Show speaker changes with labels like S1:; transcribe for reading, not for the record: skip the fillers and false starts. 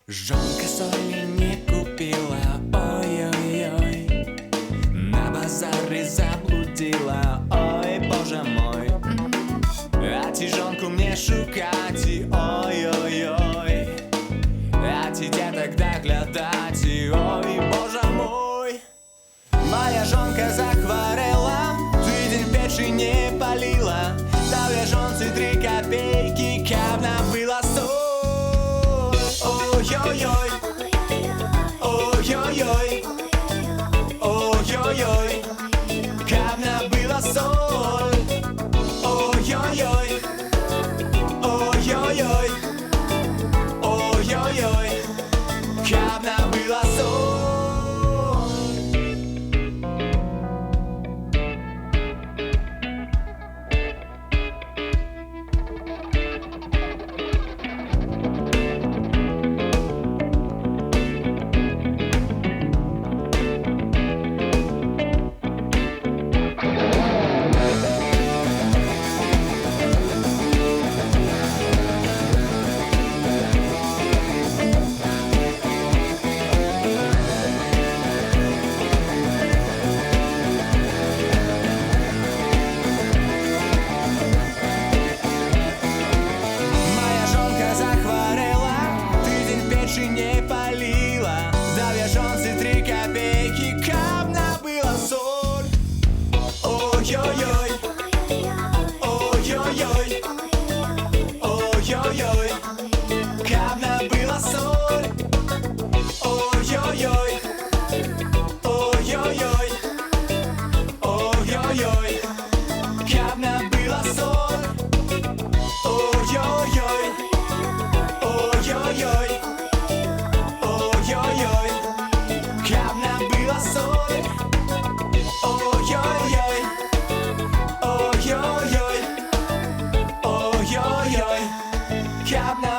S1: Жонка соли не купила, ой-ой-ой, на базаре заблудила, ой, боже мой. А ти жонку мне шукати, ой-ой-ой, а ти де тогда глядати, ой, боже мой. Моя жонка захворела, тыдень печи не палила, дал я жонце 3 копейки, каб набыла соль. Ой-ой-ой, ой-ой-ой, ой-ой-ой, каб набыла соль. Ой-ой-ой, ой-ой-ой, ой-ой-ой, каб набыла соль. Не палила, дал я жонце 3 копейки, каб набыла соль. Ой-ой-ой, ой-ой-ой, ой-ой-ой, каб набыла соль. Ой-ой-ой, ой-ой-ой, ой-ой-ой, каб набыла соль. Ой-ой-ой, ой-ой-ой, ой-ой-ой, каб набыла соль. Ой-ой-ой, ой-ой-ой, ой-ой-ой, каб набыла соль.